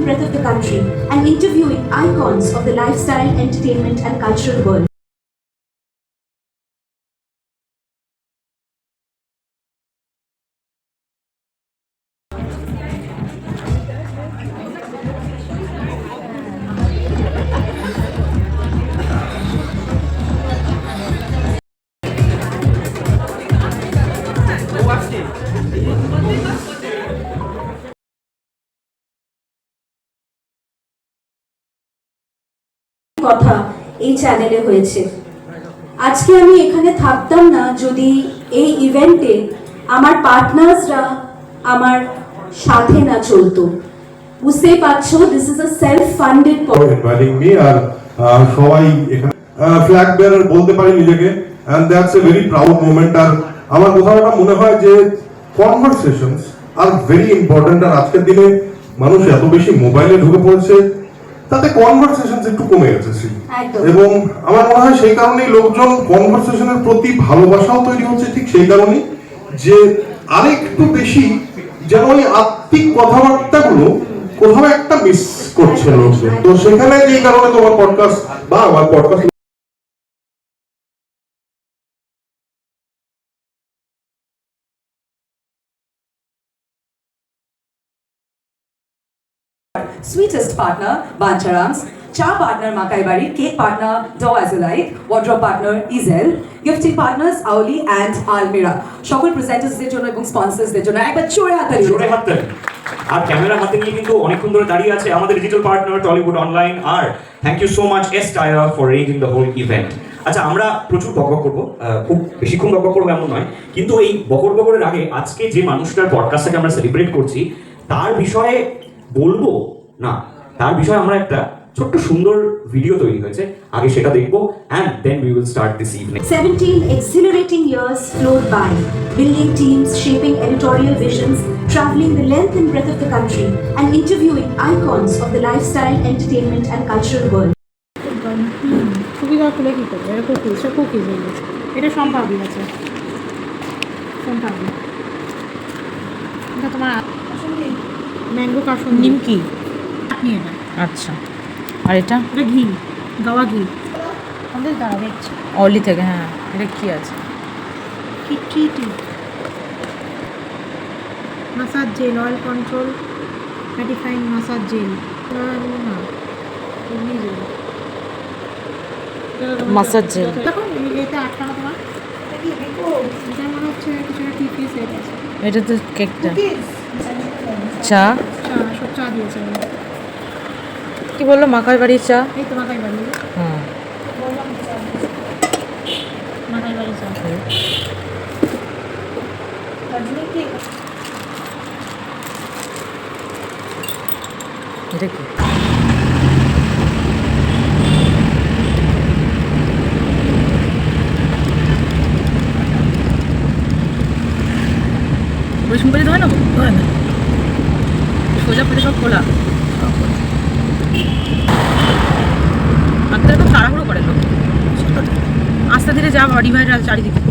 breadth of the country and interviewing icons of the lifestyle, entertainment and cultural world. কথা এই চ্যানেলে হয়েছে। আজকে আমি এখানে থাকতাম না যদি এই ইভেন্টে আমার পার্টনার্সরা আমার সাথে না চলতো। বুঝতেই পারছো, this is a self funded inviting me. আর সবাই এখানে ফ্ল্যাগ বেয়ারার বলতে পারি নিজেকে, and that's a very proud moment. আর আমার কোথাও একটা মনে হয় যে কনভারসেশনস আর ভেরি ইম্পর্টেন্ট। আর আজকের দিনে মানুষ এত বেশি মোবাইলে ঢুকে পড়ছে, তাতে কনভারসেশন একটু কমে গেছে। এবং আমার মনে হয় সেই কারণেই লোকজন কনভারসেশনের প্রতি ভালোবাসাও তৈরি হচ্ছে, ঠিক সেই কারণেই যে আরেকটু বেশি যেন ওই আত্মিক কথাবার্তাগুলো কোথাও একটা মিস করছে লোকজন। তো সেখানে যে কারণে তোমার পডকাস্ট বা আমার podcast Sweetest partner Bancharams, cha partner Makai Bari, cake partner Dough Azulite, wardrobe partner Izel, gifting partners Auli and Almira. সকল প্রেজেন্টার্সদের জন্য এবং স্পন্সরসদের জন্য একবার জোরে হাততালি। আর ক্যামেরা হাতে নিয়ে কিন্তু অনেকক্ষণ ধরে দাঁড়িয়ে আছে আমাদের ডিজিটাল পার্টনার টলিউড অনলাইন। আর thank you so much S tyre for raising the whole event. আচ্ছা, আমরা প্রচুর বকবক করবো, খুব বেশিক্ষণ বকবক করবো এমন নয়, কিন্তু এই বকরের আগে আজকে যে মানুষটার পডকাস্টটাকে আমরা সেলিব্রেট করছি তার বিষয়ে বলবো না, তার বিষয়ে আমরা একটা ছোট্ট সুন্দর ভিডিও তৈরি হয়েছে, আগে সেটা দেখবো and then we will start this evening. 17 exhilarating years flowed by, building teams, shaping editorial visions, traveling the length and breadth of the country and interviewing icons of the lifestyle, entertainment and cultural world. সুবিধা খুলে কী করবো? এটা cookies হয়ে গেছে। এটা সম্পাদি আছে, সম্পাদি। এটা তোমার ম্যাঙ্গো কাসুন নিমকি নিয়ে না। আচ্ছা, আর এটা এটা ঘি, গাওয়া ঘি আমাদের দ্বারা দেখছি অলি থেকে। হ্যাঁ, এটা কি আছে? Tea massage gel, oil control mattifying massage gel, না এমনি জেল, মাসাজ জেল। দেখো এটা আটকানো তোমার, এটা মনে হচ্ছে কিছু একটা টি সেট আছে। এটা তো কেকটা। চা সব চা দিয়েছে। কি বললো? মাকাই বাড়ির চা। এই তো মাকাই বাড়ি। হ্যাঁ, মাকাই বাড়ি চা। এটা কি? পরিশ্রম করে ধরে নেবো, ধরে না সোজা পেটে সব খোলা। আপনারা তো তাড়াহুড়ো করে লোক, আস্তে ধীরে যা বডি ভাইয়ের চারিদিকে।